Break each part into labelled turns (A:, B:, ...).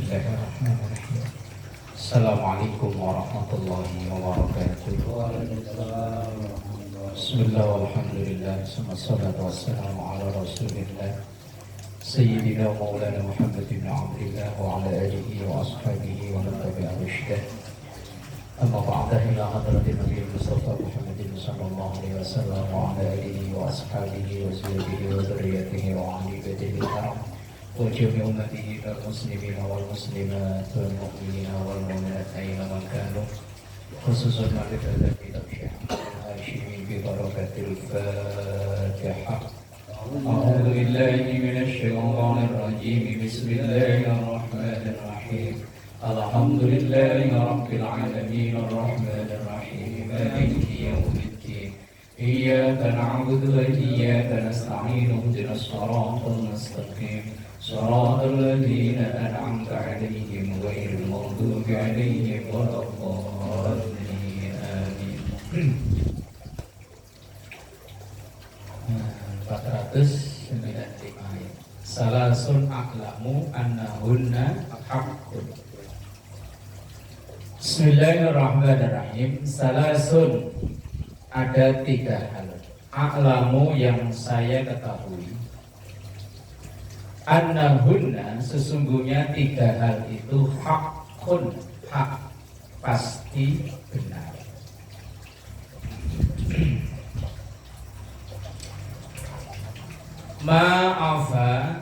A: Bismillahirrahmanirrahim. Assalamualaikum warahmatullahi wabarakatuh. Bismillah walhamdulillah. Wassalatu wassalamu ala rasulillah Sayyidina Maulana Muhammad ibn Abdillah wa ala alihi wa ashabihi wa man tabi'a rusydah. Amma ba'da, ila hadratin Nabi Mustafa Muhammadin sallallahu alaihi wasallam wa ala alihi wa ashabihi wa sahbihi wa dzurriyyatihi wa ahli baitihi al-kiram wa jami'i ummatihi al-muslimina wal muslimat wal mu'minina wal mu'minat aina kanu, khususan malik al-kitab Syekh bi barakatil Fatihah. A'udzu billahi minasy syaithanir rajim. Bismillahirrahmanirrahim. Alhamdulillahi rabbil alamin arrahmanir rahim maliki yaumiddin iyyaka na'budu wa iyyaka nasta'in ihdinas siratal mustaqim siratal ladzina an'amta 'alaihim ghairil maghdubi 'alaihim waladdallin amin. 495 Salasun a'lamu annahunna haqqun. Bismillahirrahmanirrahim. Salasun, ada 3 hal. A'lamu, yang saya ketahui. Annahunna, sesungguhnya 3 hal itu haqqun, hak, pasti benar. Ma'afa,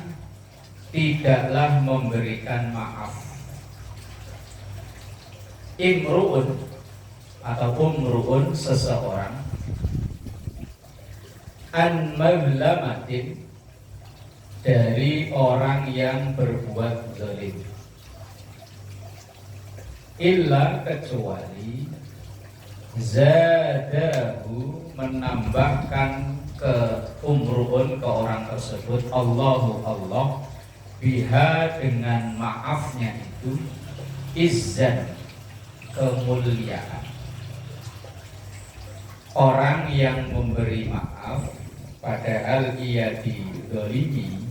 A: tidaklah memberikan maaf. Imru'un atau umru'un, seseorang, an mazlamatin, dari orang yang berbuat zalim, illa, kecuali, zadahu, menambahkan ke umru'un, ke orang tersebut, Allahu Allah, biha, dengan maafnya itu, izzan, kemuliaan. Orang yang memberi maaf padahal ia dizalimi,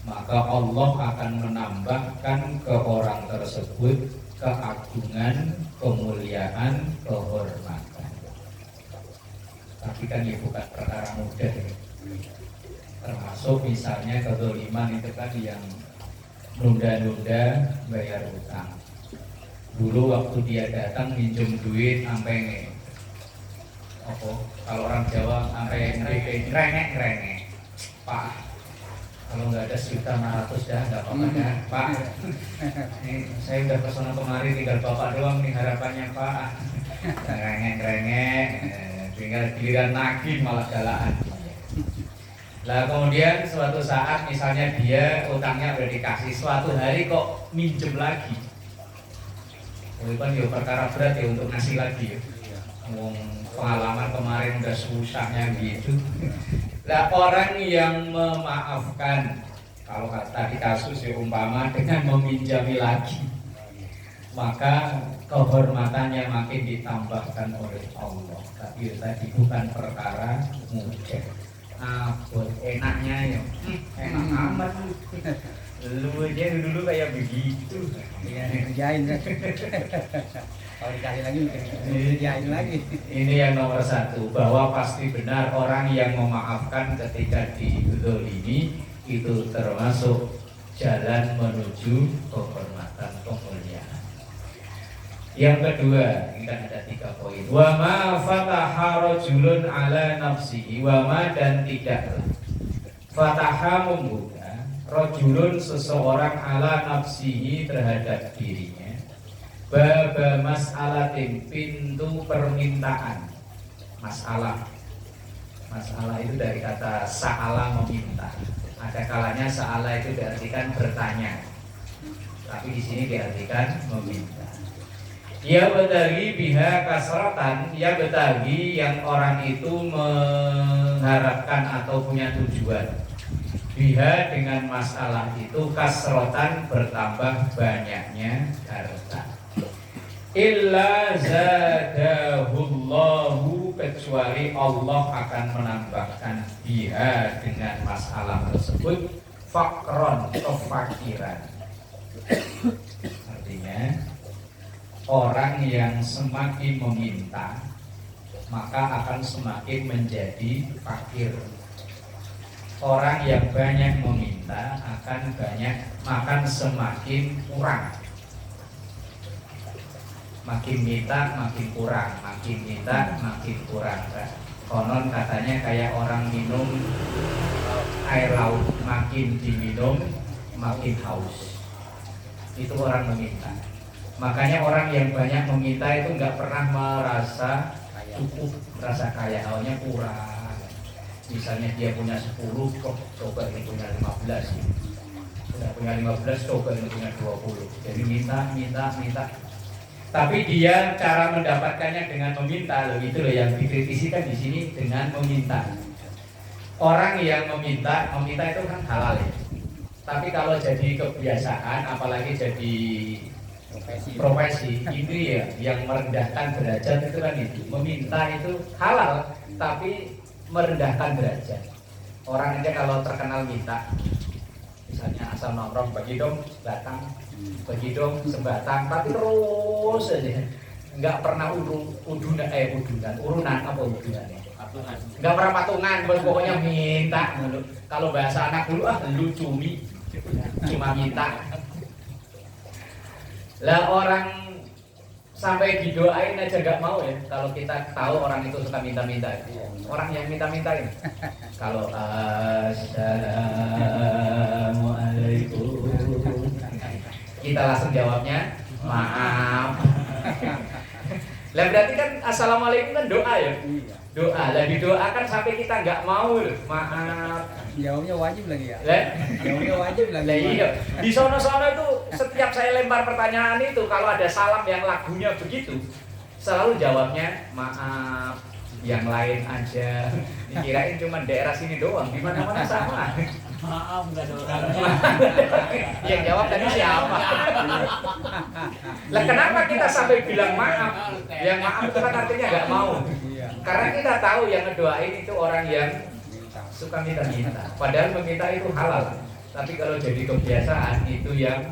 A: maka Allah akan menambahkan ke orang tersebut keagungan, kemuliaan, kehormatan. Tapi kan ya bukan perkara mudah ya. Termasuk misalnya kezaliman itu kan yang nunda-nunda bayar utang. Dulu waktu dia datang minjem duit sampai kalau orang Jawa sampai ngerengek, Pak, kalau nggak ada $1.500 dah nggak apa-apa dah, Pak. Ini saya udah kesana kemari, tinggal Bapak doang nih harapannya, Pak. Ngerengek, tinggal giliran nagih malah galaan. Lah kemudian suatu saat misalnya dia utangnya udah dikasih, suatu hari kok minjem lagi. Itu kan ya perkara berat ya untuk ngasih lagi ya. Pengalaman kemarin udah susahnya gitu. Lah orang yang memaafkan, kalau tadi kasus ya umpama dengan meminjami lagi, maka kehormatannya makin ditambahkan oleh Allah. Tapi tadi bukan perkara mudah. Enaknya ya, enak amat. Lu aja dulu kayak begitu.
B: Kerjain kan. Kalau dikasih lagi kerjain lagi.
A: Ini yang nomor 1, bahwa pasti benar orang yang memaafkan ketika dizalimi itu termasuk jalan menuju kehormatan, kemuliaan. Yang kedua, ini kan ada 3 poin. Wa ma fataha rajulun ala nafsihi, wa ma, dan tidaklah fataha membuka rajulun, seseorang, ala nafsihi, terhadap dirinya, baba mas'alatin, pintu permintaan. Masalah itu dari kata sa'ala, meminta. Ada kalanya sa'ala itu diartikan bertanya, tapi di sini diartikan meminta. Ya betagi biha kasratan, ya betagi yang orang itu mengharapkan atau punya tujuan, biha, dengan masalah itu, kasrotan, bertambah banyaknya harta. Illa zadahullahu, kecuali Allah akan menambahkan biha, dengan masalah tersebut, fakron, kefakiran. katanya orang yang semakin meminta maka akan semakin menjadi fakir. Orang yang banyak meminta akan semakin kurang. Makin minta makin kurang, makin minta makin kurang. Konon katanya kayak orang minum air laut, makin diminum makin haus. Itu orang meminta. Makanya orang yang banyak meminta itu nggak pernah merasa cukup, merasa kaya, awalnya kurang. Misalnya dia punya 10, coba ini punya 15. Sudah punya 15, coba ini punya 20. Jadi minta. Tapi dia cara mendapatkannya dengan meminta, loh itu loh yang dikritisi kan di sini dengan meminta. Orang yang meminta itu kan halal ya. Tapi kalau jadi kebiasaan, apalagi jadi profesi ini ya yang merendahkan derajat itu kan itu. Meminta itu halal, tapi merendahkan derajat. Orang aja kalau terkenal minta, misalnya asal nongkrong bagi dong batang, bagi dong sebatang, tapi terus aja nggak pernah urunan apa urunannya? Nggak pernah patungan, bos pokoknya minta mulu. Kalau bahasa anak dulu lu cuma minta. Lah orang sampai didoain aja nggak mau ya. Kalau kita tahu orang itu suka minta-minta, orang yang minta-mintain. Kalau assalamualaikum, kita langsung jawabnya maaf. Lah berarti kan assalamualaikum kan doa ya. Doa, lah didoakan sampai kita nggak mau loh, maaf.
B: Jawabnya wajib lagi ya.
A: Jawabnya wajib lagi. Lah iya. Di sono-sono itu setiap saya lempar pertanyaan itu kalau ada salam yang lagunya begitu, selalu jawabnya maaf, yang lain aja. Dikirain cuma daerah sini doang, di mana-mana sama.
C: Maaf nggak ada orangnya.
A: Yang jawab tadi siapa? Lah kenapa kita sampai bilang maaf? Yang maaf itu kan artinya nggak mau. Karena kita tahu yang ngedoain itu orang yang suka minta-minta. Padahal meminta itu halal. Tapi kalau jadi kebiasaan itu yang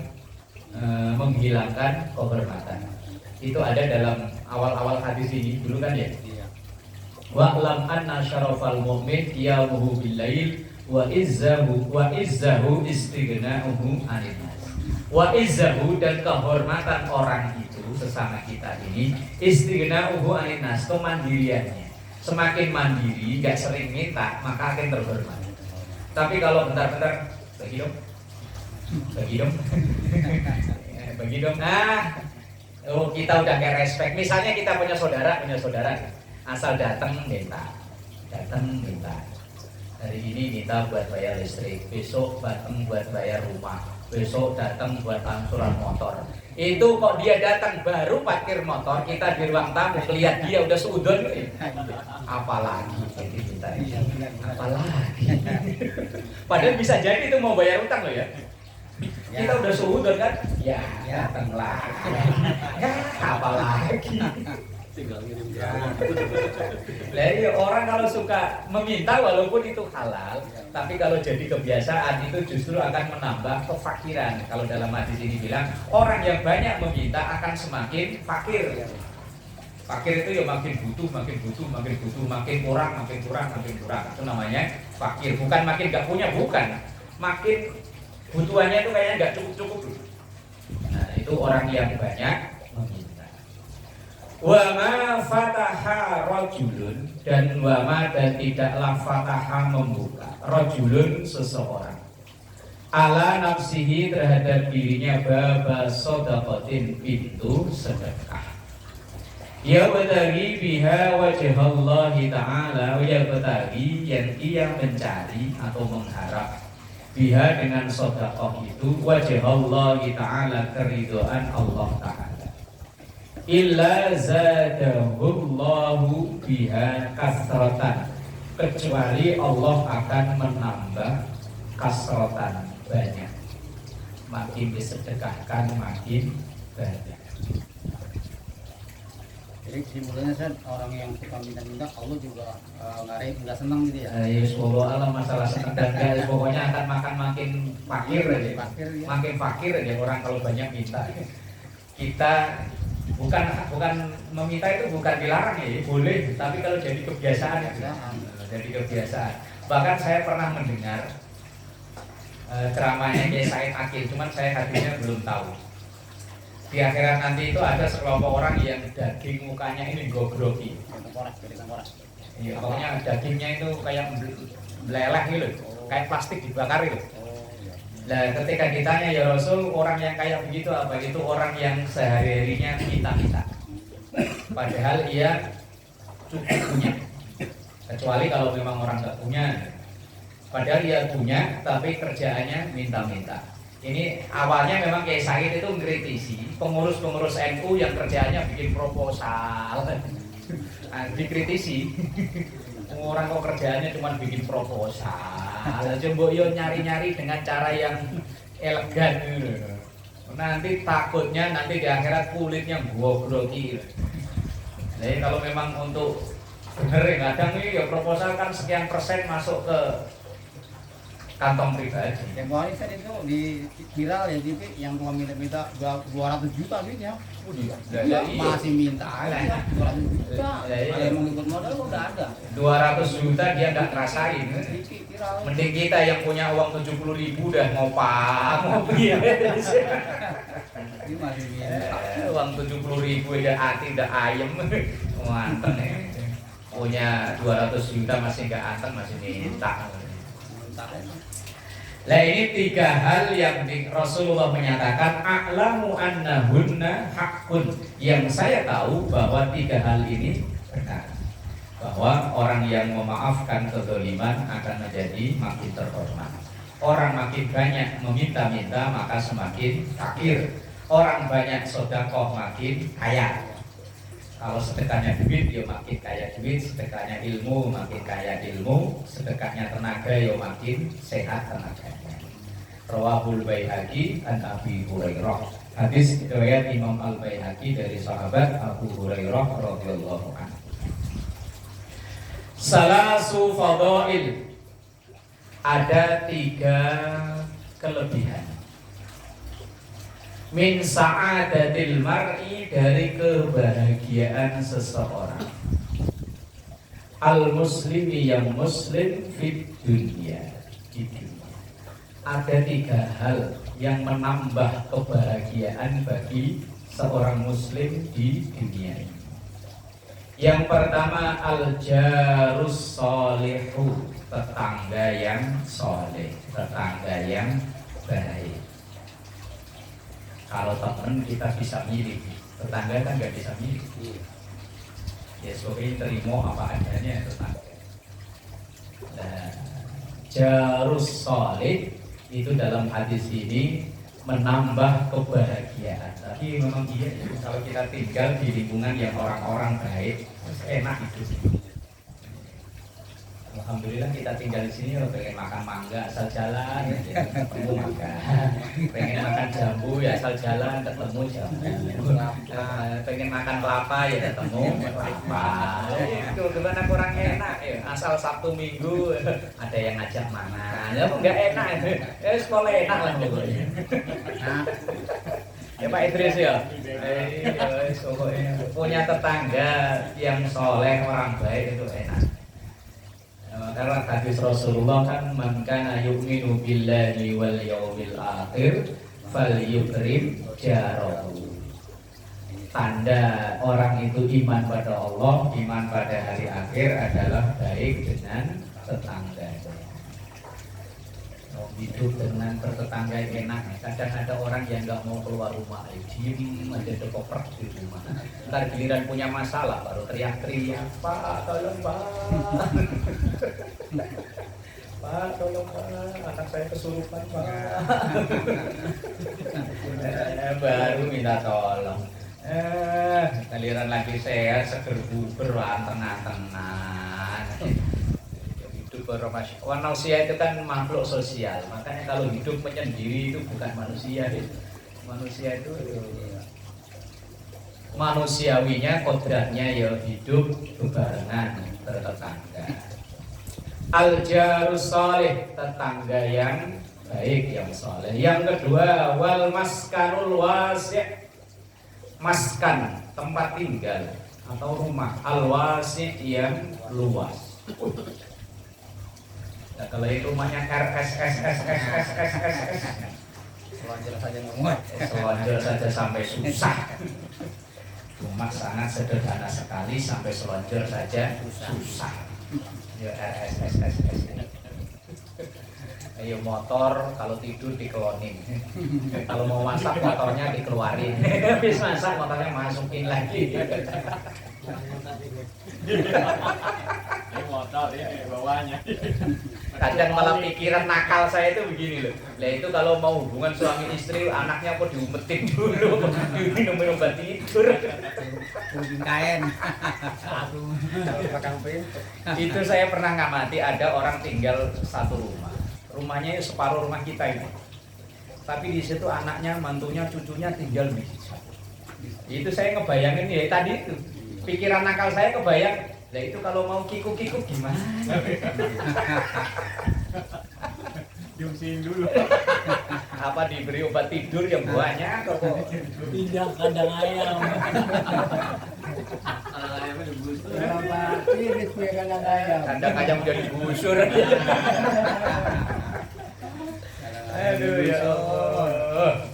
A: menghilangkan kehormatan. Itu ada dalam awal-awal hadis ini dulu kan ya. Wa'lam anna syarafal mu'min qiyamuhu bil-lail wa izzahu istighna'uhu 'anil nas. Wa izzahu dan kehormatan orang itu sesama kita ini istighna'uhu 'anil nas, kemandiriannya. Semakin mandiri, nggak sering minta, maka akan terhormat. Tapi kalau bentar-bentar bagi dong. Nah, kita udah kayak respect. Misalnya kita punya saudara, asal datang minta. Hari ini minta buat bayar listrik, besok datang buat bayar rumah, besok datang buat angsuran motor. Itu kok dia datang baru parkir motor, kita di ruang tamu lihat dia udah seudon. Apalagi jadi minta. Apalagi. Padahal bisa jadi itu mau bayar utang loh ya. Kita udah seudon kan? Ya, datanglah. Ya, apalagi.
C: Tinggal ngirim
A: Jadi orang kalau suka meminta walaupun itu halal, tapi kalau jadi kebiasaan itu justru akan menambah kefakiran. Kalau dalam hadis ini bilang orang yang banyak meminta akan semakin fakir. Fakir itu ya makin butuh, makin kurang. Itu namanya fakir. Bukan makin gak punya, bukan. Makin butuhannya itu kayaknya gak cukup. Nah, itu orang yang banyak meminta. Wa ma fataha rajulun, dan wa ma dan tidaklah fataha membuka rajulun seseorang ala nafsihi terhadap dirinya baba shadaqatin, pintu sedekah. Ya batagi biha wajhallahi ta'ala, ya batagi yang ia mencari atau mengharap biha dengan sedekah itu wajhallahi ta'ala, keridhaan Allah Ta'ala. Illa zadahullahu biha kasratan, kecuali Allah akan menambah kasratan, banyak. Makin disedekahkan makin banyak.
B: Jadi kesimpulannya kan orang yang suka minta-minta Allah juga nggak senang gitu ya.
A: Ya semoga Allah masalah senang dan enggak, pokoknya akan makin fakir aja. Makin fakir aja orang kalau banyak minta. kita bukan meminta itu bukan dilarang ya, boleh, tapi kalau jadi kebiasaan ya, jadi kebiasaan. Bahkan saya pernah mendengar ceramahnya Kiai Said Akil, cuman saya hadisnya belum tahu. Di akhirat nanti itu ada sekelompok orang yang daging mukanya ini gogroki. Iya, pokoknya dagingnya itu kayak meleleh gitu, kayak plastik dibakar gitu. Nah, ketika ditanya ya Rasul, orang yang kayak begitu apa? Itu orang yang sehari-harinya minta-minta. Padahal ia cukup punya. Kecuali kalau memang orang nggak punya. Padahal ia punya, tapi kerjaannya minta-minta. Ini awalnya memang Kiai Said itu mengkritisi pengurus-pengurus NU yang kerjaannya bikin proposal. Dikritisi. Orang kok kerjaannya cuma bikin proposal. Coba yo nyari-nyari dengan cara yang elegan gitu. Nanti takutnya nanti di akhirat kulitnya grogi. Jadi kalau memang untuk bener kadang ini ya proposal kan sekian persen masuk ke kantong pribadi.
B: Yang kemarin kan itu di viral ya TV yang cuma minta 200 juta duitnya.
A: Ya,
B: masih minta aja 200 juta. Kalau mau ikut modal udah ada.
A: 200 juta dia nggak ngerasain. Mending kita yang punya uang 70.000 udah mau beli.
B: Ini masih minta.
A: Uang 70.000 udah hati udah ayem. Manteng ya. Punya 200 juta masih nggak anteng, masih minta. Nah ini 3 hal yang Rasulullah menyatakan a'lamu annahunna haqqun, yang saya tahu bahwa 3 hal ini benar, bahwa orang yang memaafkan kezaliman akan menjadi makin terhormat. Orang makin banyak meminta-minta maka semakin fakir. Orang banyak sedekah makin kaya. Kalau sedekahnya duit, ya makin kaya duit. Sedekahnya ilmu, makin kaya ilmu. Sedekahnya tenaga, ya makin sehat tenaganya. Rawahul Baihaqi an Abi Hurairah. Hadis riwayat Imam Al Baihaqi dari sahabat Abu Hurairah radhiyallahu anhu. Salasu fadail. Ada 3 kelebihan. Min sa'adatil mar'i, dari kebahagiaan seseorang. Al muslimi, yang muslim, fit dunia, di dunia. Ada 3 hal yang menambah kebahagiaan bagi seorang muslim di dunia ini. Yang pertama al jarus solihu, tetangga yang soleh, tetangga yang baik. Kalau teman kita bisa milih, tetangga kan nggak bisa milih. Ya sebagai terima apa adanya tetangga. Nah, jarus soleh itu dalam hadis ini menambah kebahagiaan. Tapi memang iya, kalau kita tinggal di lingkungan yang orang-orang baik, enak itu. Alhamdulillah kita tinggal di sini, kalau pengen makan mangga asal jalan, ketemu mangga. Pengen makan jambu ya asal jalan, ketemu jambu. Pengen makan kelapa ya ketemu kelapa. Itu gimana kurang enak ya. Asal Sabtu Minggu ada yang ngajak mana? Ya enggak enak. Ya sekolah enak lah pokoknya. Ya Pak Idris ya. Punya tetangga yang soleh, orang baik itu enak. Karena hadis Rasulullah kan man kana yu'minu billahi wal yawmil akhir falyukrim jarahu. Tanda orang itu iman pada Allah, iman pada hari akhir adalah baik dengan tetangganya. Hidup dengan bertetangga enak. Kadang ada orang yang nggak mau keluar rumah, diem aja dekoprak di rumah. Ntar giliran punya masalah baru teriak-teriak, Pak tolong Pak, Pak tolong Pak, anak saya kesurupan Pak. Baru minta tolong. Giliran lagi sehat, seger buber, anteng-antengan. Manusia itu kan makhluk sosial, makanya kalau hidup menyendiri itu bukan manusia. Manusia itu manusiawinya, kodratnya ya hidup bebarengan bertetangga. Al jarus salih, tetangga yang baik, yang saleh. Yang kedua wal maskanul wasi', maskan, tempat tinggal atau rumah, al-wasi' yang luas. Nah, kalau itu rumahnya RSSSSSSSS,
B: Selonjor saja nggak muat.
A: selonjor saja sampai susah. Rumah sangat sederhana sekali sampai selonjor saja susah. Ya RSSSS. Ayo motor kalau tidur dikelonin. Kalau mau masak motornya dikeluarin. Habis masak motornya masukin lagi.
C: Ini motor ini bawahnya.
A: Kadang malah pikiran nakal saya itu begini loh. Lah itu kalau mau hubungan suami istri anaknya kok diumpetin dulu, minum obat tidur.
B: Kurang kain.
A: Itu saya pernah ngamati ada orang tinggal satu rumah. Rumahnya separuh rumah kita ini. Tapi di situ anaknya, mantunya, cucunya tinggal di situ. Itu saya ngebayangin ya tadi itu. Pikiran nakal saya kebayang. Lah itu kalau mau kikuk-kikuk gimana?
C: Diungsiin dulu.
A: Apa diberi obat tidur yang banyak kok.
C: Pindah kandang ayam. Ayamnya digusur.
B: Ini punya kandang ayam.
A: Kandang ayam udah digusur. Aduh ya Allah.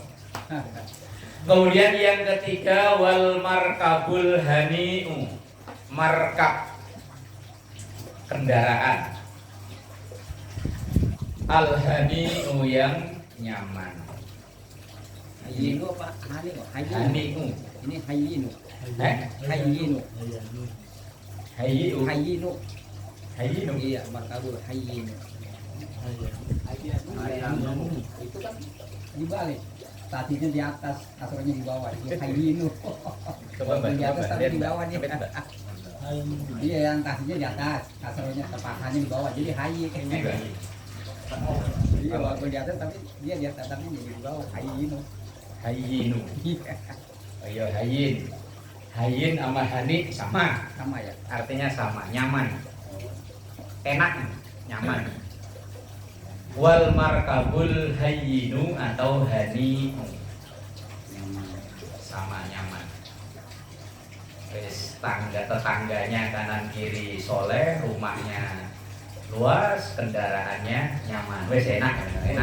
A: Kemudian yang ketiga wal markabul hani'u. Markab kendaraan. Al hani'u yang nyaman.
B: Hayinu apa? Hayinu.
A: Hani'u.
B: Ini hayinu.
A: Hayinu. Hayinu.
B: Hayinu.
A: Hayinu.
B: Iya, markabul hayinu. Itu kan dibalik. Tadinya di atas, kasurnya di bawah. Itu hayinu.
A: Coba
B: Di atas tapi di bawah nih.
A: Mbak.
B: Iya, yang tadinya di atas, kasurnya tepatannya di bawah. Jadi hayi. Iya, walaupun di atas tapi dia di atas tapi jadi di bawah hayinu.
A: Hayinu. Ayo hayin. Hayin sama hani sama.
B: Sama ya.
A: Artinya sama, nyaman. Enak, nyaman. Wal markabul hayyinu atau hani sama nyaman. Wis tetangganya kanan kiri soleh, rumahnya luas, kendaraannya nyaman. Wis enak. Wis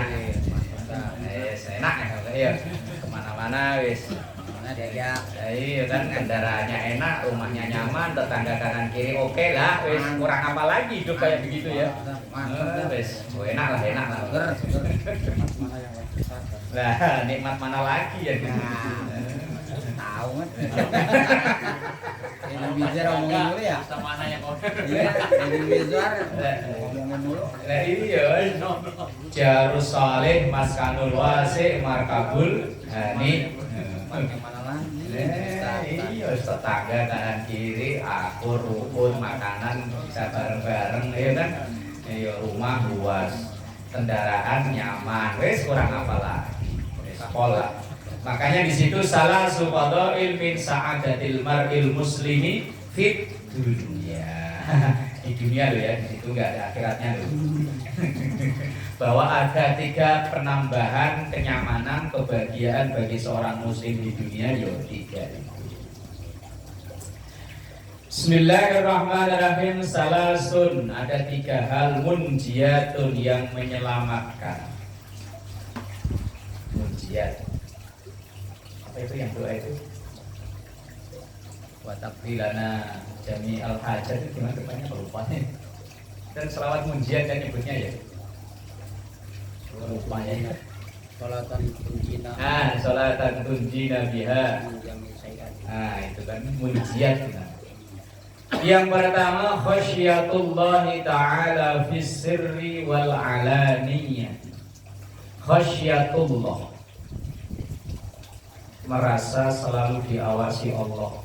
A: enak ya. Kemana-mana wis.
B: Mana diajak.
A: Iya kan kendaraannya enak, rumahnya nyaman, tetangga kanan kiri oke lah, wis kurang apa lagi hidup kayak begitu ya. Wis, enak lah. Lah, nikmat mana lagi ya?
B: Tahu kan? Ini bicara ngomongin dulu ya.
C: Mana yang kau?
B: Iya, ini bicara ngomongin dulu.
A: Lah iya, jarus saleh maskanul wasi markabul hani.
B: Mana lagi?
A: Iya, tetangga kanan kiri, akur rukun, makanan bisa bareng-bareng, ya kan? Iya, rumah luas, kendaraan nyaman, wes kurang apa lagi? Sekolah. Makanya di situ salah subhanahu ilmin sa'adatil mar'il muslimi fit dunia. Di dunia loh ya, di situ nggak ada akhiratnya loh. Bahwa ada 3 penambahan kenyamanan kebahagiaan bagi seorang muslim di dunia, yo 3. Bismillahirrahmanirrahim. Salasun, ada 3 hal munjiatun yang menyelamatkan. Munjiat. Apa itu yang doa itu? Wa taqbilana jami al-hajat itu gimana depannya lupa nih. Dan selawat munjiat kan nyebutnya ya. Lupanya.
B: Salatan tunjina.
A: Salatan tunjina biha. Itu kan munjiat kita. Yang pertama khasyatullahi ta'ala fis sirri wal alaniyah. Khasyatullah, merasa selalu diawasi Allah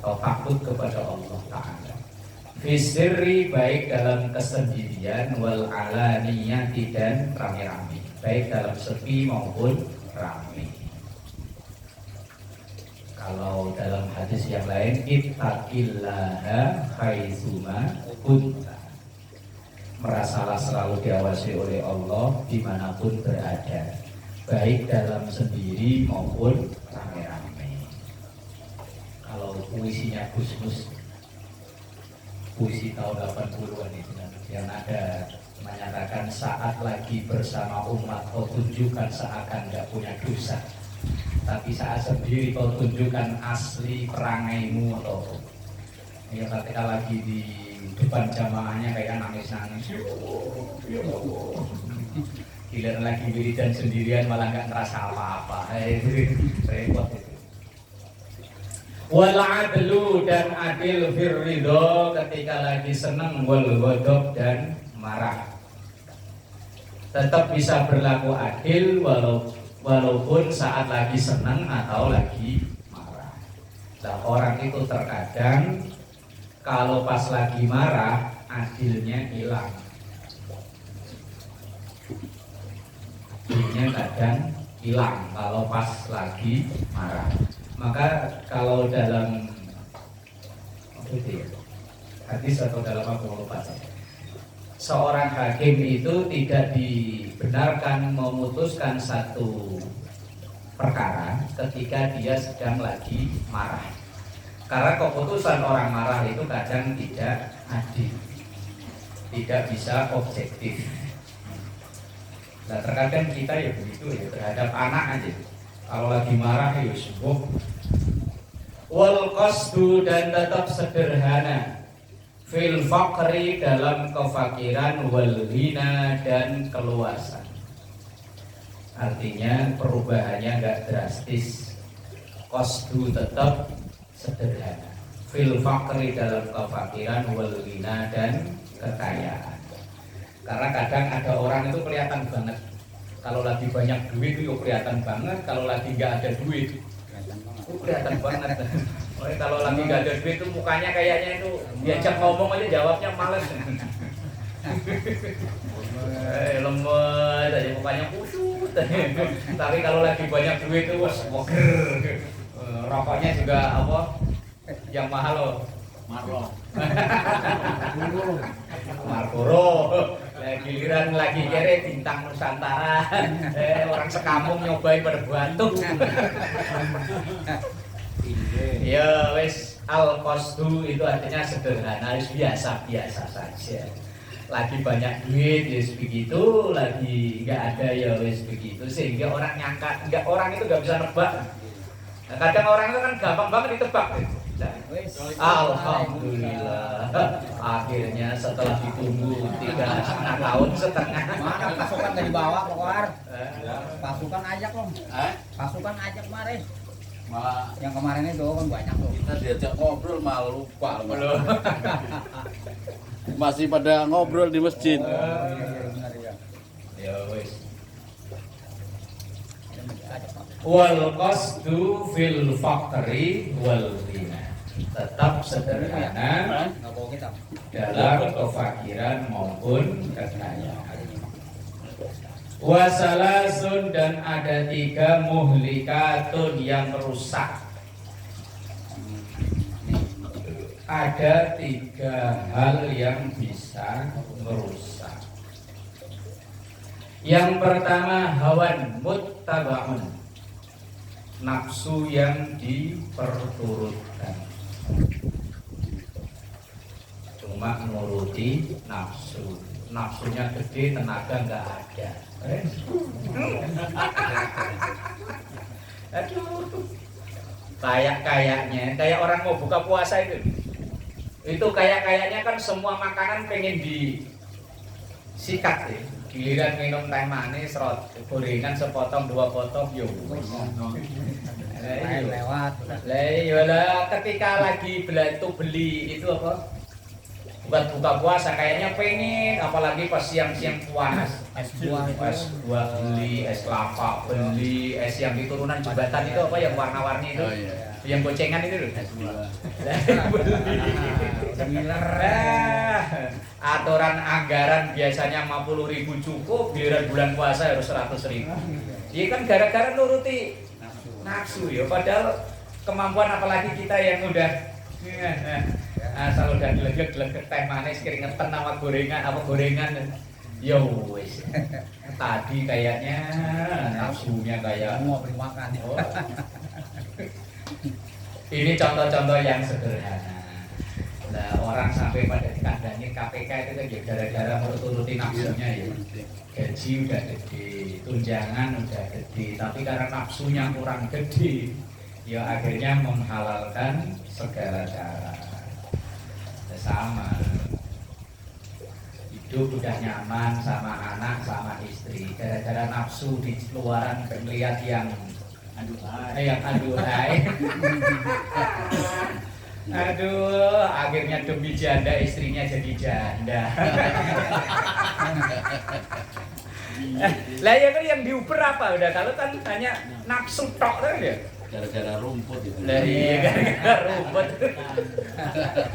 A: atau takut kepada Allah Ta'ala. Fis sirri, baik dalam kesendirian, wal alaniyah, dan rame-rame, baik dalam sepi maupun rame. Kalau dalam hadis yang lain, ittaqillaha haitsuma kunta, merasalah selalu diawasi oleh Allah dimanapun berada, baik dalam sendiri maupun rame-rame. puisinya Gus Mus, puisi tahun 80-an itu yang ada menyatakan saat lagi bersama umat kau tunjukkan seakan gak punya dosa, tapi saat sendiri kau tunjukkan asli perangaimu. Atau ya ketika lagi di depan jamaahnya kayak nangis-nangis, giliran lagi wiridan sendirian malah nggak ngerasa apa-apa. Repot itu. Wal adlu dan adil fir ridho ketika lagi senang, wal ghadab dan marah. Tetap bisa berlaku adil walaupun saat lagi senang atau lagi marah. Nah, orang itu terkadang kalau pas lagi marah adilnya hilang. Adilnya kadang hilang kalau pas lagi marah. Maka kalau dalam hadis atau dalam apa lupa saya, seorang hakim itu tidak dibenarkan memutuskan satu perkara ketika dia sedang lagi marah, karena keputusan orang marah itu kadang tidak adil, tidak bisa objektif. Nah, terkadang kita ya begitu ya terhadap anak aja. Kalau lagi marah ya sibuk. Wal qasdu dan tetap sederhana. Fil faqri dalam kefakiran, wal ghina dan keluasan. Artinya perubahannya enggak drastis. Qasdu tetap sederhana. Fil faqri dalam kefakiran, wal ghina dan kekayaan. Karena kadang ada orang itu kelihatan banget. Kalau lagi banyak duit itu kelihatan banget, kalau lagi nggak ada duit itu kelihatan banget. Kalau lagi nggak ada duit itu mukanya kayaknya itu diajak ngomong aja jawabnya males. Lemes aja mukanya kusut. Tapi kalau lagi banyak duit itu seger. Rokoknya juga apa? Yang mahal loh. Marlboro. Giliran lagi kere bintang Nusantara, orang sekampung nyobain pada batuk. Ya wes, al qasdu itu artinya sederhana, harus biasa-biasa saja. Lagi banyak duit ya begitu, lagi nggak ada ya wes begitu, sehingga orang nyangka, orang itu nggak bisa nebak. Nah, kadang orang itu kan gampang banget ditebak. Alhamdulillah, akhirnya setelah ditunggu 3,5 tahun setengah.
B: Mana pasukan dari bawah keluar? Pasukan ajak loh. Pasukan ajak kemarin.
C: Malah
B: Yang kemarin itu kan banyak tuh.
D: kita diajak ngobrol malah lupa belum. Masih pada ngobrol di masjid.
B: Benar ya.
A: Ya wes. Wal qasdu fil faqri wal ghina. Tetap sederhana
B: Nggak bawa kita.
A: dalam kefakiran maupun kekayaan. Wasalasun dan ada 3 muhlikatun yang merusak. Ada 3 hal yang bisa merusak. Yang pertama hawan muttabaun, nafsu yang diperturutkan. Cuma nuruti nafsu, nafsunya gede, tenaga nggak ada. Aduh, kayaknya kayak orang mau buka puasa itu kayaknya kan semua makanan pengen disikat ya. Giliran minum teh manis, gorengan sepotong 2 potong, yo.
B: Lewat.
A: Lah ketika lagi beli itu apa? Bukan buka puasa kayaknya pengen, apalagi pas siang-siang panas.
B: Es buah itu.
A: Es buah beli, es kelapa beli, es yang di turunan jembatan itu apa yang warna-warni itu?
D: Oh, iya.
A: Yang gocengan itu loh. Aturan anggaran biasanya 50.000 cukup, giliran bulan puasa harus 100.000. Iya kan gara-gara nuruti nafsu ya, padahal kemampuan apalagi kita yang udah asal udah gelegek teh manis keringetan sama gorengan ya wis. Tadi kayaknya nafsunya kayak
B: mau beri makan.
A: Ini contoh-contoh yang sederhana. Nah, orang sampai pada dikandangin KPK itu kan ya gara-gara menuruti nafsunya ya. Gaji udah gede, tunjangan udah gede, tapi karena nafsunya kurang gede, ya akhirnya menghalalkan segala cara. Ya, sama. Hidup udah nyaman sama anak sama istri, gara-gara nafsu di luaran melihat yang aduhai. Aduh, akhirnya demi janda istrinya jadi janda. Lah ya kan yang diuber apa udah, kalau kan hanya nafsu tok kan ya.
D: Gara-gara rumput itu.
A: Lah iya gara-gara rumput.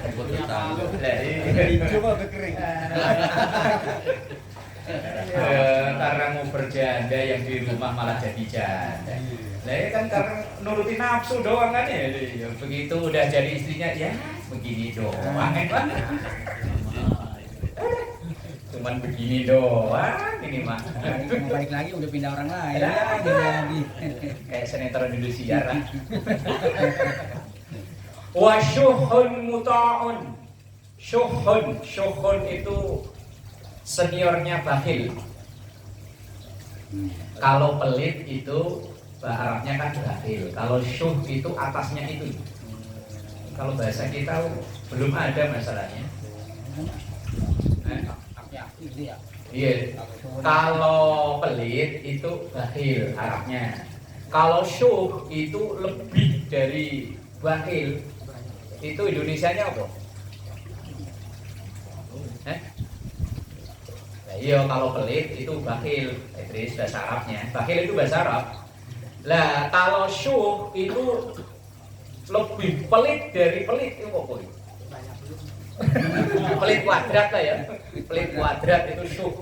D: Rumput tetangga.
A: Lah iya.
B: Coba kering.
A: Karena mau berjanda yang di rumah malah jadi janda. Lah ya kan karena nuruti nafsu doang kan ya. Begitu udah jadi istrinya ya begini doang kan. Cuman begini doang ini mah.
B: Mau balik lagi udah pindah orang lain.
A: Lah,
B: Jadi lagi.
A: kayak sinetron Indonesia lah. Wa syuhun muta'un. Syuhun itu seniornya bakhil. Kalau pelit itu Arabnya kan bakhil. Kalau syuh itu atasnya itu. Kalau bahasa kita belum ada masalahnya.
B: Gitu ya.
A: Iya. Kalau pelit itu bakhil Arabnya. Kalau syuh itu lebih dari bakhil. Itu Indonesianya apa? Nah, iya kalau pelit itu bakhil. Itu bahasa Arabnya. Bakhil itu bahasa Arab. Lah kalau syuh itu lebih pelit dari pelit itu apa? Pelit kuadrat lah ya. Pelit kuadrat itu syuh.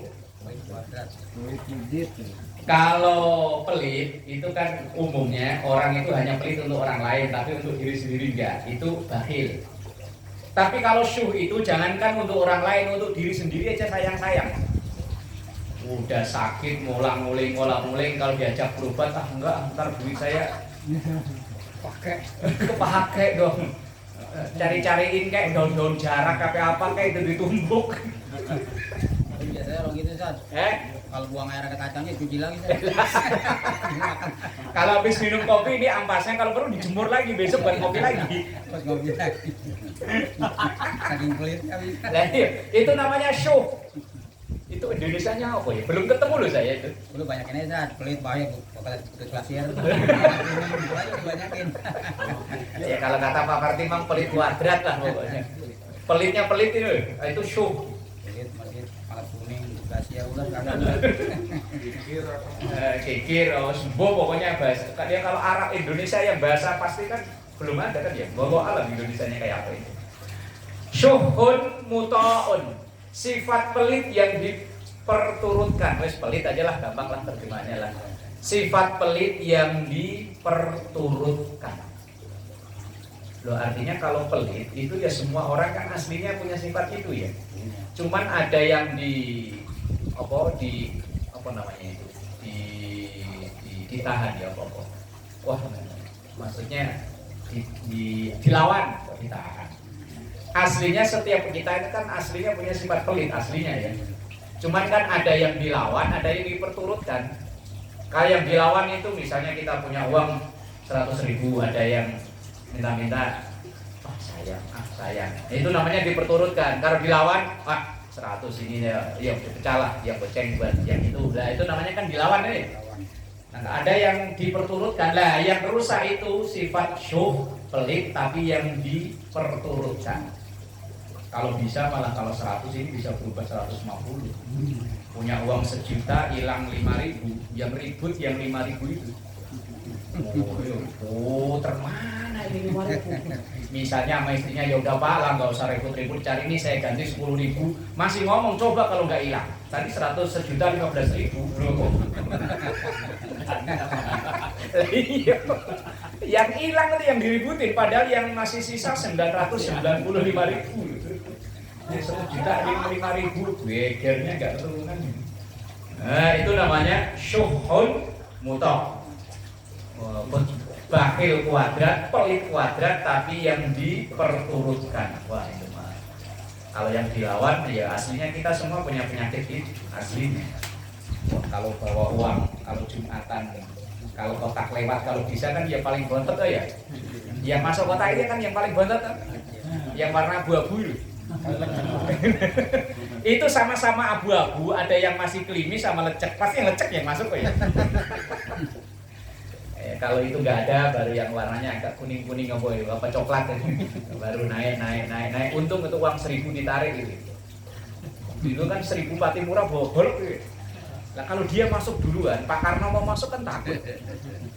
A: Kalau pelit itu kan umumnya orang itu hanya pelit untuk orang lain, tapi untuk diri sendiri enggak. Itu bakhil. Tapi kalau syuh itu jangankan untuk orang lain, untuk diri sendiri aja sayang-sayang. Udah sakit ngulang-nguling kalau diajak berobat enggak, ntar duit saya pakai dong. Cari-cariin kayak daun-daun jarak apa kayak itu ditumbuk.
B: Biasanya orang gitu Sat. Kalau buang air ke kacangnya cuci lagi Sat.
A: Kalau habis minum kopi ini ampasnya kalau perlu dijemur lagi besok buat kopi lagi.
B: Pas ngopi lagi. Saking pelit kali.
A: Nah, itu namanya syuh. Itu Indonesianya apa ya? Belum ketemu loh saya itu.
B: Dulu banyakin aja Sat, pelit banyak bakal ke klasier. Banyakin.
A: Ya kalau kata Pak Karti memang pelit kuadrat lah pokoknya. Pelitnya pelit itu syuh.
B: Pelit masih malah kuning klasier udah kagak.
A: Kikir, sembuh pokoknya bahasa. Dia kalau Arab Indonesia yang bahasa pasti kan belum ada kan ya. Bawa alam Indonesianya kayak apa itu. Syuhun muta'un. Sifat pelit yang diperturutkan. Wes pelit aja lah, gampang lah terjemahnya lah. Sifat pelit yang diperturutkan. Loh artinya kalau pelit itu ya semua orang kan aslinya punya sifat itu ya. Cuman ada yang apa namanya itu ditahan ya apa. Wah maksudnya dilawan, ditahan. Aslinya setiap kita ini kan aslinya punya sifat pelit aslinya ya. Cuman kan ada yang dilawan, ada yang diperturutkan. Kayak yang dilawan itu misalnya kita punya uang 100.000, ada yang minta-minta sayang. Itu namanya diperturutkan. Kalau dilawan, 100 ini ya pecah lah, yang goceng buat yang itu. Nah, itu namanya kan dilawan ini. Nah, ada yang diperturutkan. Lah, yang rusak itu sifat syuh, pelit tapi yang diperturutkan. Kalau bisa malah kalau 100 ini bisa berubah 150. Punya uang 1 juta hilang 5.000, yang ribut yang 5.000 itu. Termana ini 5.000? Misalnya sama istrinya ya udah Pak lah nggak usah ribut-ribut cari ini saya ganti 10.000. Masih ngomong coba kalau nggak hilang. Tadi 1 juta 15.000. Yang hilang itu yang diributin padahal yang masih sisa 995.000. 1 juta 5.000 begernya nggak keturunan. Nah itu namanya syuhun muta. Bakhil kuadrat, pelit kuadrat, tapi yang diperturutkan. Wah itu mah. Kalau yang dilawan ya aslinya kita semua punya penyakit itu aslinya. Wah, kalau bawa uang, kalau Jumatan, kalau kotak lewat, kalau bisa kan ya paling bontot ya. Yang masuk kotak ini kan yang paling bontot kan? Yang warna abu-abu itu. Itu sama-sama abu-abu, ada yang masih klimis sama lecek. Pasti yang lecek yang masuk ya. Kalau itu nggak ada, baru yang warnanya agak kuning-kuning apa coklat baru naik. Untung itu uang 1.000 ditarik gitu. Dulu kan 1.000 pati murah bohol gitu. Nah kalau dia masuk duluan, Pak Karno mau masuk kan takut.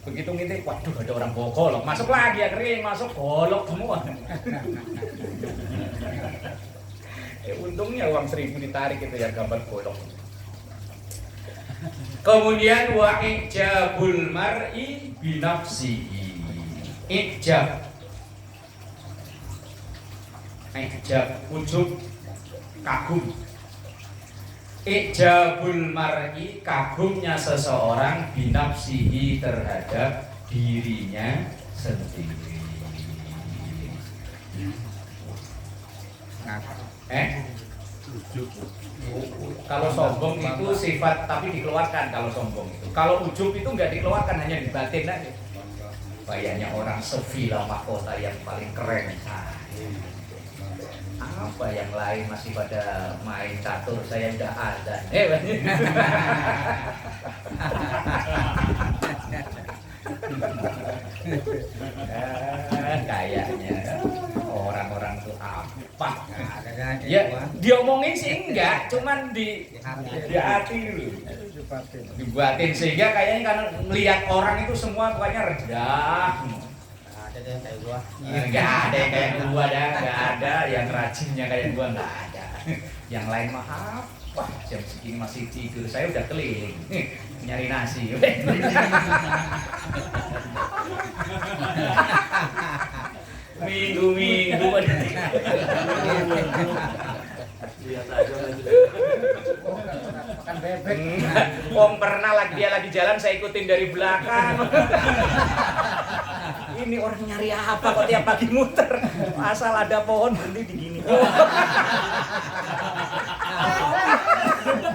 A: Begitu ngintip, waduh ada orang bawa golok, masuk lagi ya kering, masuk golok semua. Untungnya uang 1.000 ditarik itu yang gambar golok. Kemudian wa ijabul mar'i binafsihi. Ijab, ujub, kagum. Ijabul mar'i, kagumnya seseorang binafsihi terhadap dirinya sendiri. Kalau sombong itu sifat tapi dikeluarkan kalau sombong itu. Kalau ujub itu nggak dikeluarkan, hanya dibatin aja. Kayaknya orang sevila mahkota yang paling keren. Apa yang lain masih pada main catur, saya udah ada. Kayaknya orang-orang itu apa? Ya, diomongin sih enggak, cuman di hati dulu. Dibuatin sehingga kayaknya kan melihat orang itu semua pokoknya rendah.
B: Ada yang kayak gua.
A: Enggak ada yang kayak gua dah, enggak ada yang rajinnya kayak gua, enggak ada. Yang lain mah apa? Jam segini masih tidur, saya udah keliling nyari nasi. Minggu-minggu
C: Lihat aja
B: Makan bebek.
A: Wong pernah dia lagi jalan saya ikutin dari belakang. Ini orang nyari apa kok tiap pagi muter? Asal ada pohon berhenti di gini.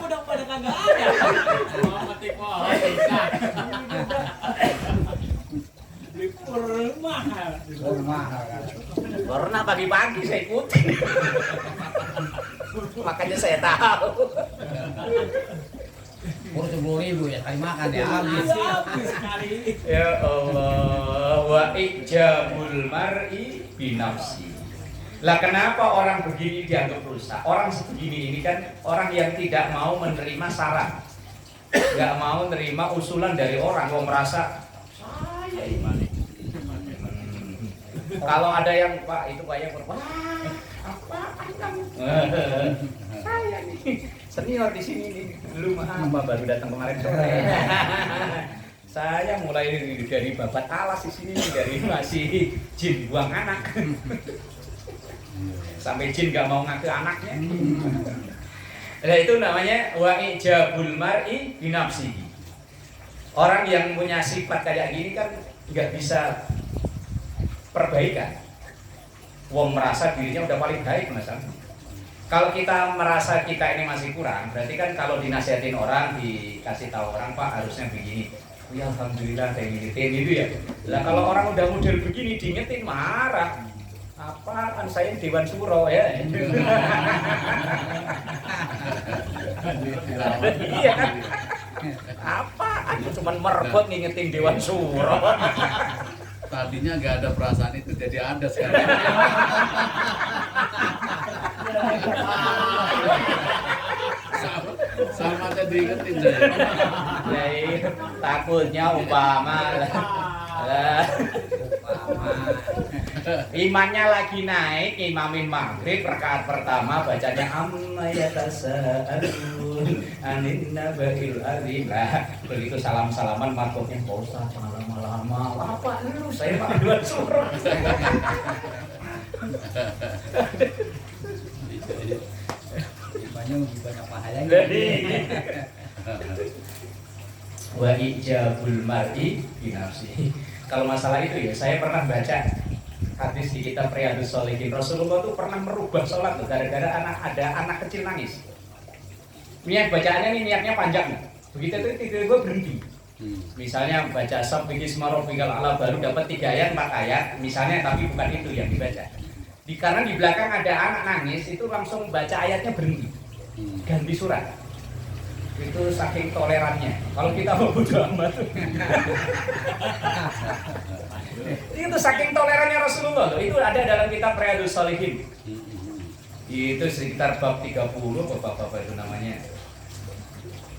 C: udah pada kagak ada. Mau mati pohon. Beli mahal.
B: Mahal kan.
A: Pernah pagi-pagi saya ikutin. Makanya saya tahu.
B: Kurus 10.000 ya kali makan ya habis.
C: Habis sekali.
A: Ya Allah, wa ijabul mar'i binafsi. Lah kenapa orang begini dianggap rusak? Orang sebegini ini kan orang yang tidak mau menerima saran. Enggak mau menerima usulan dari orang, kok merasa saya iman. Kalau ada yang Pak itu kayak wah, apaan kamu? Saya nih senior di sini nih. Belum apa baru datang kemarin sore. Saya mulai dari babat alas di sini nih, dari masih jin buang anak. Sampai jin nggak mau ngaku anaknya. Nah itu namanya wa ijabul mar'i binafsihi. Orang yang punya sifat kayak gini kan nggak bisa perbaikan. Wong merasa dirinya udah paling baik Mas. Kalau kita merasa kita ini masih kurang, berarti kan kalau dinasihatin orang, dikasih tahu orang Pak harusnya begini. Ya alhamdulillah saya ngingetin gitu ya. Lah kalau orang udah model begini diingetin marah. Apaan saya Dewan Suro ya. Iya kan? Apaan cuman merebut ngingetin Dewan Suro.
D: Tadinya nggak ada perasaan itu, jadi ada sekarang. sama aja diingetin saya.
A: Ya, takutnya umpama imannya lagi naik, imamin maghrib rakaat pertama bacanya amma yatasaalun anin naba'il adzim. Lah begitu salam-salaman makhluknya bosan jangan lama-lama. Apa lu saya Pak Dewan Suro.
B: Banyak lebih banyak pahalanya.
A: wa ijabul mar'i binafsihi. Kalau masalah itu ya, saya pernah baca hadis di kitab Riyadhus Shalihin. Rasulullah tuh pernah merubah sholat tuh gara-gara ada anak kecil nangis. Niat bacaannya nih niatnya panjang nih. Begitu itu tiba-tiba berhenti. Misalnya baca sab bismi rabbikal a'la baru dapat 3 ayat 4 ayat misalnya, tapi bukan itu yang dibaca. Karena di belakang ada anak nangis, itu langsung baca ayatnya berhenti. Ganti surat. Itu saking tolerannya. Kalau kita mau bodo amat itu saking tolerannya Rasulullah loh. Itu ada dalam kitab Riyadhus Shalihin. Itu sekitar bab 30 bab apa itu namanya.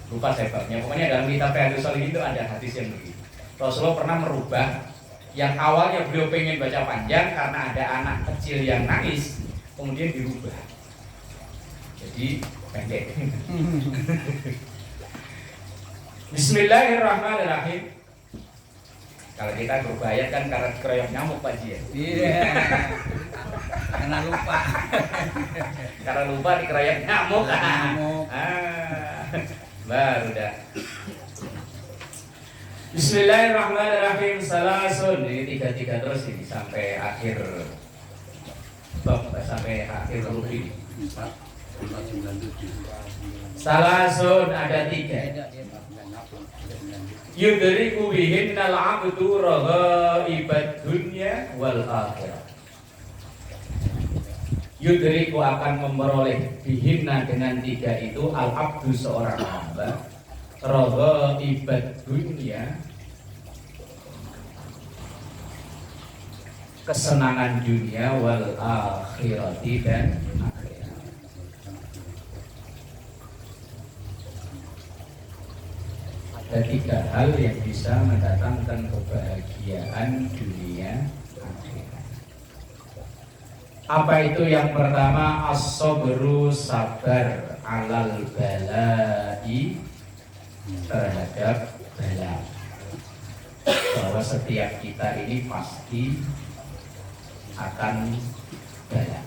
A: Lupa saya babnya. Pokoknya dalam kitab Riyadhus Shalihin itu ada hadis yang begitu. Rasulullah pernah merubah yang awalnya beliau pengen baca panjang karena ada anak kecil yang nangis, kemudian dirubah. Jadi pendek. Bismillahirrahmanirrahim. Kalau kita berubah ayat kan karena keroyok nyamuk Pak Ji.
B: Iya. Karena lupa.
A: Karena lupa dikeroyok nyamuk. Baru dah. Bismillahirrahmanirrahim. Salasun. Ini 3 terus ini sampai akhir bab, sampai akhir huruf ini. 497. Salasun ada 3. Yudriku bihinnal abdu raghaibad dunya wal akhirah. Yudriku akan memperoleh bihinna dengan 3 itu al abdu seorang hamba raghaibad dunya, kesenangan dunia, wal akhirati dan akhirat. Ada 3 hal yang bisa mendatangkan kebahagiaan dunia akhirat. Apa itu? Yang pertama as-sabru, sabar, alal balai, terhadap bala. Bahwa setiap kita ini pasti akan bala.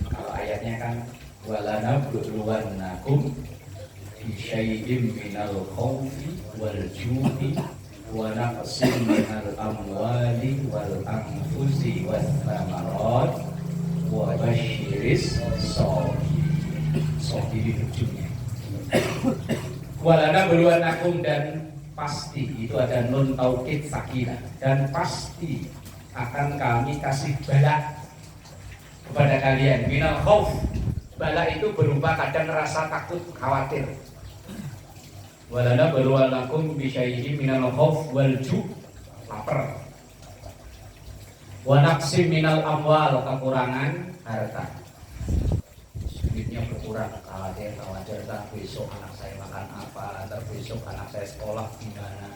A: Kalau ayatnya kan walana buluwannakum bisyai'im minal khawfi wal ju'i wa naqsin minal amwali wal anfusi was thamarat wa basyiris sabirin ujungnya. Walana buluwannakum, dan pasti itu ada nun taukid sakinah, dan pasti akan kami kasih bala kepada kalian. Minal khauf, bala itu berupa kadang rasa takut, khawatir. Walana buluwannakum bisyai'in minal khauf wal ju', lapar. Wa naqsim minal amwal, kekurangan harta. Duitnya berkurang, khawatir kan besok anak saya makan apa, atau besok anak saya sekolah gimana.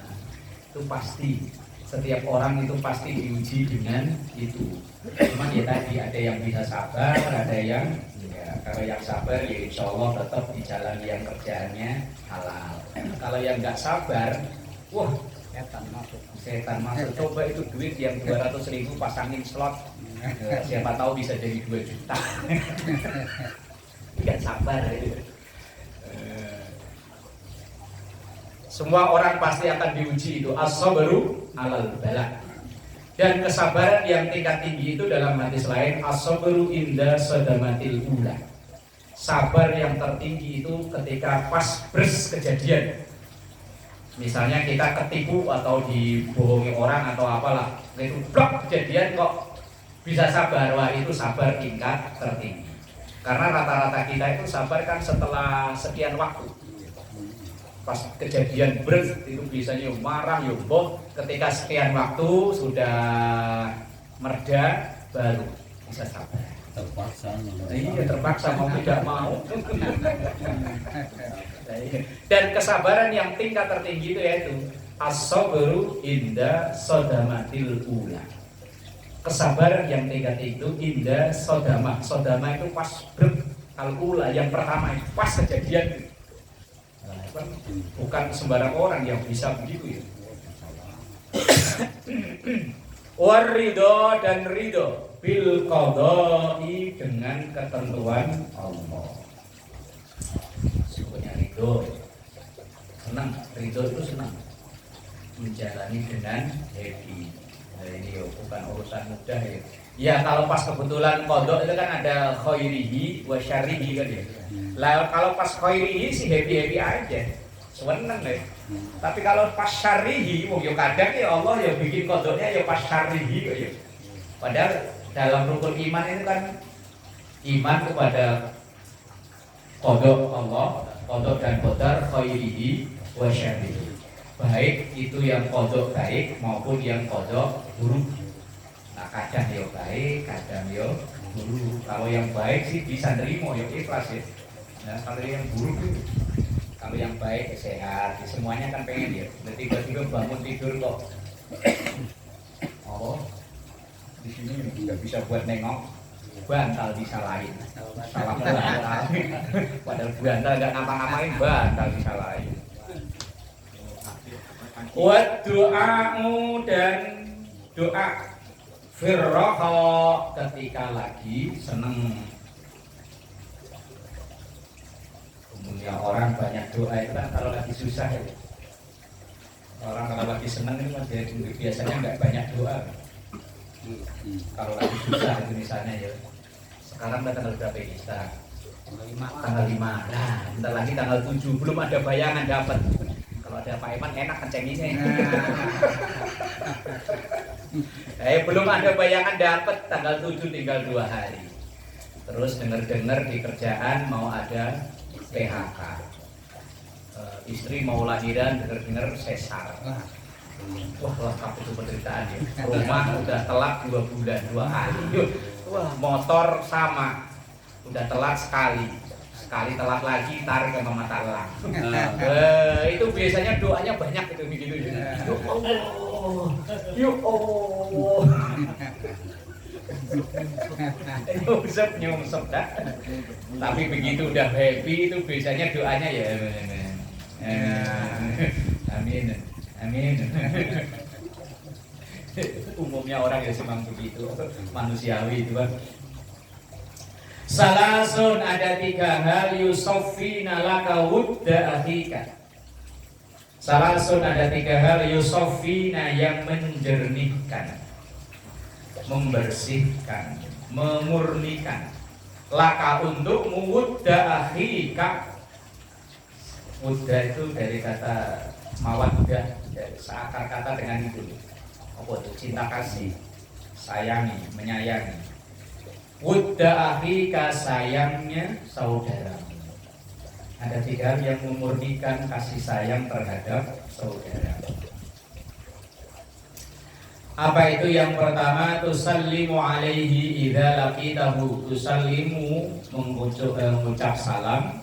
A: Itu pasti, setiap orang itu pasti diuji dengan itu. Cuma ya tadi ada yang bisa sabar, ada yang ya, kalau yang sabar ya insya Allah tetap di jalan yang kerjaannya halal. Kalau yang nggak sabar, wah setan masuk. Coba itu duit yang 200.000 pasangin slot, siapa tahu bisa jadi 2 juta. Tidak sabar itu. Semua orang pasti akan diuji itu as-sabru alal bala. Dan kesabaran yang tingkat tinggi itu dalam hadis lain as-sabru inda sadamatil ula. Sabar yang tertinggi itu ketika pas bers kejadian. Misalnya kita ketipu atau dibohongi orang atau apalah, itu blok kejadian kok bisa sabar, wah itu sabar tingkat tertinggi. Karena rata-rata kita itu sabar kan setelah sekian waktu. Pas kejadian berat itu biasanya marah, boh. Ketika sekian waktu sudah mereda, baru bisa sabar.
D: Terpaksa.
A: Iya, terpaksa mau tidak mau. Dan kesabaran yang tingkat tertinggi itu yaitu as-sabru inda sadamatil ula. Kesabaran yang tingkat itu indah sodama. Sodama itu pas al-ula, yang pertama itu pas kejadian. Nah, bukan sembarang orang yang bisa begitu ya. Warido, dan ridho bil qadai, dengan ketentuan Allah. Sebenarnya senang, ridho itu senang, menjalani dengan happy. Nah, ini yo, bukan urusan mudah ya. Ya kalau pas kebetulan kodok itu kan ada khairihi wa syarrihi kan ya. Lah kalau pas khairihi sih happy aja, seneng deh. Tapi kalau pas syarrihi, wong yo kadang ya Allah ya bikin kodoknya ya pas syarrihi kok ya. Padahal dalam rukun iman itu kan iman kepada kodok Allah, kodok dan qadar khairihi wa syarrihi. Baik itu yang kodok baik maupun yang kodok buruk. Nah kadang ya baik, kadang ya buruk. Kalau yang baik sih bisa nerimo ya ikhlas ya. Nah kalau yang buruk itu, kalau yang baik sehat, semuanya kan pengen ya. Tiba-tiba bangun tidur kok, oh di sini nggak bisa buat nengok, bantal disalahin, salah bantal. Padahal bantal nggak ngapa-ngapain, bantal disalahin. Wa doamu dan doa firroho ketika lagi seneng. Umumnya orang banyak doa itu kan kalau lagi susah ya. Orang kalau lagi seneng itu biasanya nggak banyak doa. Kalau lagi susah itu misalnya ya. Sekarang udah tanggal berapa ini? Tanggal 5. Nah, bentar lagi tanggal 7 belum ada bayangan dapat. Kalau ada Pak Iman enak kencenginnya. Belum ada bayangan dapat tanggal 7 tinggal 2 hari. Terus dengar-dengar di kerjaan mau ada PHK. Istri mau lahiran dengar-dengar sesar. Wah lengkap itu penderitaan ya. Rumah udah telat 2 bulan 2 hari. Wah motor sama udah telat sekali telat lagi tarik sama mata elang. Itu biasanya doanya banyak itu begitu ya. Yo nyungsep dah. Tapi begitu udah happy itu biasanya doanya ya amin. Umumnya orang ya memang begitu, manusiawi itu kan. Salasun ada 3 hal yusoffina laka wudda akhika. Salasun ada 3 hal yusoffina yang menjernihkan, membersihkan, memurnikan laka untuk wudda akhika. Wudda itu dari kata mawaddah, dari seakar kata dengan itu. Apa itu? Cinta kasih, sayangi, menyayangi. Wudda akhika sayangnya saudaramu. Ada 3 hal yang memurnikan kasih sayang terhadap saudara. Apa itu? Yang pertama, tusallimu alaihi idza laqitahu. Tusallimu mengucap salam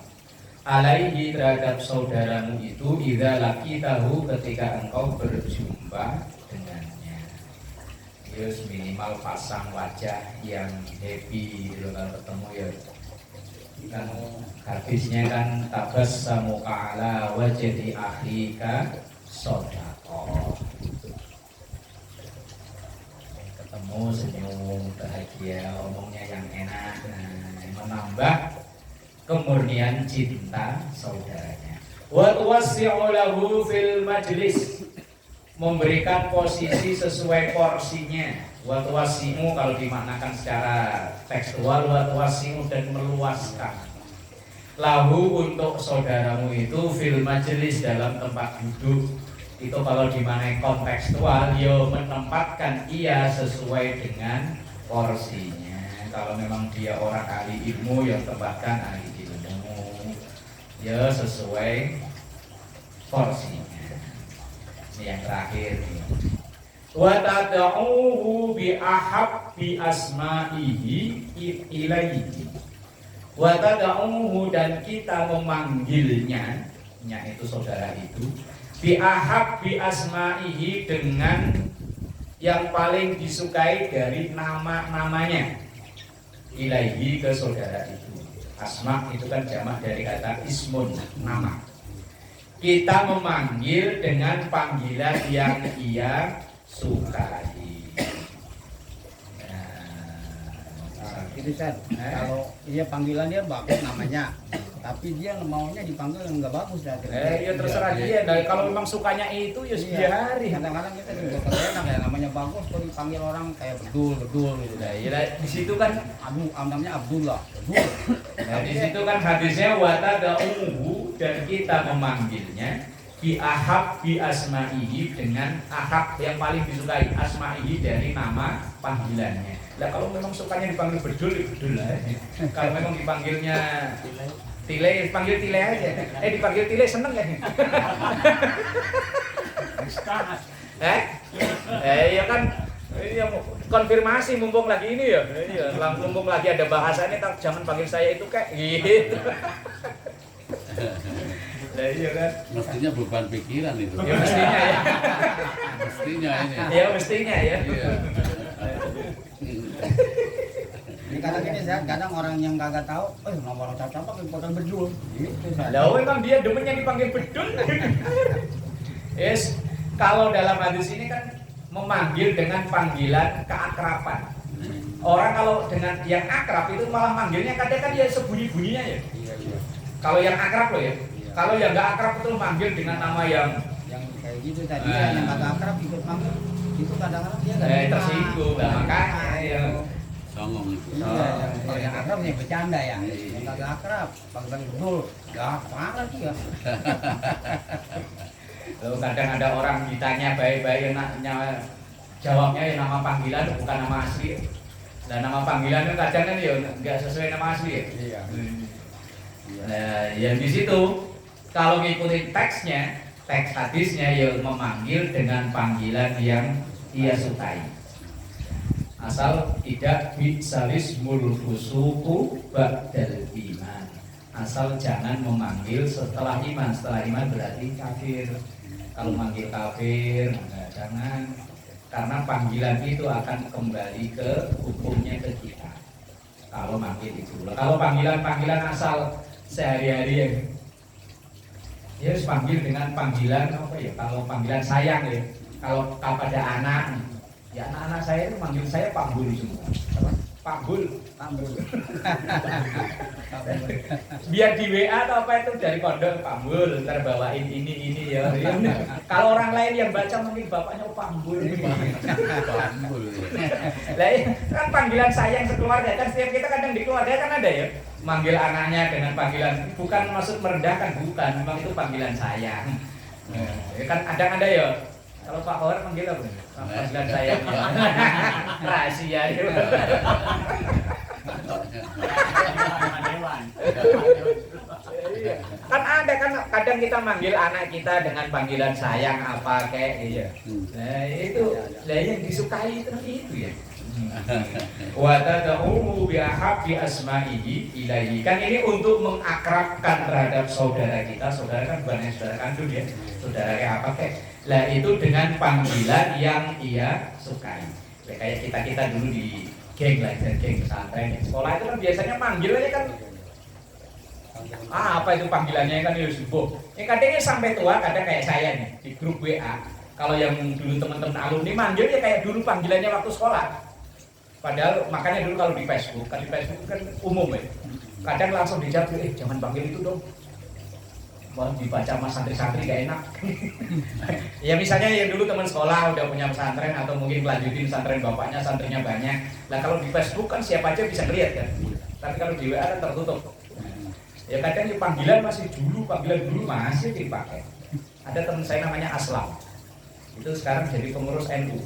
A: alaihi terhadap saudaramu itu idza laqitahu ketika engkau berjumpa dengannya. Terus minimal pasang wajah yang happy gitu kalau ketemu ya. Kan hadisnya kan tabassamu ala wajhi akhika shadaqah. Ketemu senyum bahagia, omongnya yang enak, menambah kemurnian cinta saudaranya. Wa tuwassi'u lahu fil majlis, memberikan posisi sesuai porsinya. Wa tuwassi'u kalau dimaknakan secara tekstual, wa tuwassi'u dan meluaskan. Lahu untuk saudaramu itu fil majlis dalam tempat duduk. Itu kalau dimaknai kontekstual, ya menempatkan ia sesuai dengan porsinya. Kalau memang dia orang ahli ilmu, yang tempatkan ahli ilmu, ya sesuai porsinya. Ini yang terakhir. Wa tad'uhu bi ahabbi asma'ihi ilaihi. Wa tad'uhu dan kita memanggilnya, itu saudara itu, bi ahabbi asma'ihi dengan yang paling disukai dari nama-namanya. Ilaihi ke saudara itu. Asma itu kan jamak dari kata ismun, nama. Kita memanggil dengan panggilan yang ia sukai.
B: Itu kan kalau dia panggilan dia bagus namanya, Tapi dia maunya dipanggil yang nggak bagus dah.
A: Ya terserah dia. Nah, kalau memang sukanya itu ya biarin.
B: Kadang-kadang kita juga kalau enak ya, namanya bagus kok dipanggil orang kayak bedul gitu.
A: Nah, ya, di situ kan
B: Namanya Abdullah. Bedul.
A: nah, di situ kan hadisnya watada'uhu, dan kita memanggilnya bi ahab bi asma'ihi, dengan ahab yang paling disukai, asma'ihi dari nama panggilannya. Lah kalau memang sukanya dipanggil bedul, ya bedul aja. Kalau memang dipanggilnya Tile, panggil Tile aja. Dipanggil Tile seneng kan? Ya kan, iya, konfirmasi mumpung lagi ini ya. Iya, mumpung lagi ada bahasanya, jangan panggil saya itu kayak gitu. Nah, iya kan?
D: Mestinya beban pikiran itu.
A: Ya mestinya ya.
D: Mestinya ini.
A: Ya mestinya ya.
D: Iya.
B: Ini kadang ini saya kadang orang yang kagak tahu, nomor orang apa dipanggil bedul. Gitu saya.
A: Lah memang dia demennya dipanggil bedul. Yes, kalau dalam hadis ini kan memanggil dengan panggilan keakraban. Orang kalau dengan yang akrab itu malah manggilnya kadang kan ya sebunyi-bunyinya ya.
B: Iya.
A: Kalau yang akrab loh ya. Kalau yang nggak akrab itu manggil dengan nama yang
B: Kayak gitu tadi yang kagak akrab ikut panggil. Itu kadang-kadang dia nggak
A: tersinggung. Lah makanya ya.
D: Songong itu.
B: Iya, kalau yang akrab nih bercanda ya. Yang kagak akrab, panggil bedul. Gak parah dia.
A: Lalu kadang ada orang ditanya baik-baik jawabnya ya nama panggilan bukan nama asli. Dan nama panggilan itu kadang kan ya nggak sesuai nama asli ya.
B: Iya.
A: Nah, yang di situ kalau ngikutin teksnya, teks hadisnya ya memanggil dengan panggilan yang ia sukai. Asal tidak bisalis mulfusuku ba'dal iman. Asal jangan memanggil setelah iman. Setelah iman berarti kafir. Kalau manggil kafir, nah, jangan. Karena panggilan itu akan kembali ke hukumnya ke kita. Kalau manggil itu. Kalau panggilan-panggilan asal sehari-hari ya harus panggil dengan panggilan apa ya? Kalau panggilan sayang ya. Kalau kepada anak, ya anak-anak saya itu manggil saya Pak Bul semua. Apa? Pak Bul. Biar di WA atau apa itu dari kondom Pak Bul, ntar bawain ini ya. Kalau orang lain yang baca mungkin bapaknya Pak Bul.
D: Bambul.
A: Lah kan panggilan sayang sekeluarga kan, setiap kita kadang di keluarga kan ada ya. Manggil anaknya dengan panggilan, bukan maksud merendahkan, bukan, memang itu panggilan sayang. Ya kan ada ya. Kalau Pak Hor manggil apa? Panggilan sayang. Rahasia ya. Kan ada kan kadang kita manggil anak kita dengan panggilan sayang apa kayak iya. Nah itu, nah yang disukai itu ya. Wa tad'uhu bi ahabbi asma'ihi ilaihi. Kan ini untuk mengakrabkan terhadap saudara kita. Saudara kan bukan saudara kandung ya. Saudara kayak apa kayak. Lah itu dengan panggilan yang ia sukai. Ya, kayak kita dulu di geng lah, geng pesantren di sekolah itu kan biasanya manggil aja kan. Apa itu panggilannya kan ya subuh. Kadangnya sampai tua, kadang kayak saya nih di grup WA. Kalau yang dulu teman-teman alumni manggil ya kayak dulu panggilannya waktu sekolah. Padahal makanya dulu kalau di Facebook kan umum ya. Kadang langsung dijawab, jangan panggil itu dong. Mau dibaca sama santri-santri gak enak. Ya misalnya yang dulu teman sekolah udah punya pesantren atau mungkin melanjutin pesantren bapaknya, santrinya banyak. Lah kalau di Facebook kan siapa aja bisa lihat kan. Tapi kalau di WA kan tertutup. Ya kadang panggilan dulu masih dipakai. Ada teman saya namanya Aslam. Itu sekarang jadi pengurus NU.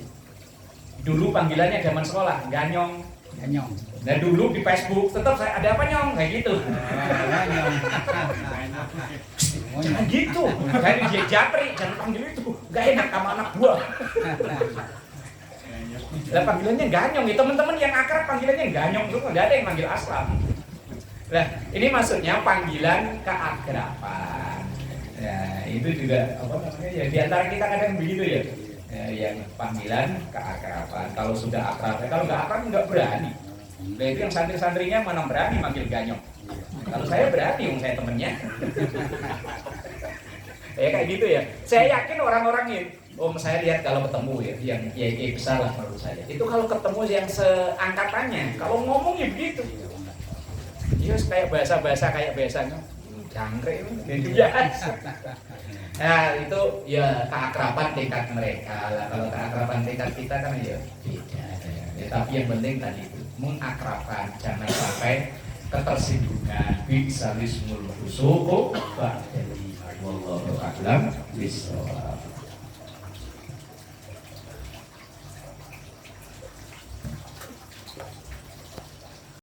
A: Dulu panggilannya zaman sekolah, Ganyong. Nah dulu di Facebook tetap saya ada apa Nyong kayak gitu. Jangan gitu. Jadi dia japri, jangan panggil itu. Gak enak sama anak gua. Lah panggilannya Ganyong. Teman-teman yang akrab panggilannya Ganyong semua, enggak ada yang manggil Aslam. Nah, ini maksudnya panggilan keakraban. Ya, itu juga apa namanya ya di antara kita kadang begitu ya. Yang panggilan keakraban. Kalau sudah akrab, kalau nggak akrab nggak berani. Nah, itu yang santri-santrinya mana berani manggil Ganyong. Kalau saya berani, saya temennya. Ya kayak gitu ya. Saya yakin orang-orang ini, saya lihat kalau ketemu ya, yang kiai besar lah menurut saya. Itu kalau ketemu yang seangkatannya, kalau ngomong ya begitu. Iya kayak bahasa-bahasa kayak biasanya. jangkrik gitu ya. Nah itu ya keakraban tingkat mereka lah. Kalau keakraban tingkat kita kan ya beda ya. Tapi yang penting tadi itu mengakrabkan, jangan sampai ketersinggungan. Bisa lismul fusuqu ba'dal iman. Wallahu a'lam bishawab.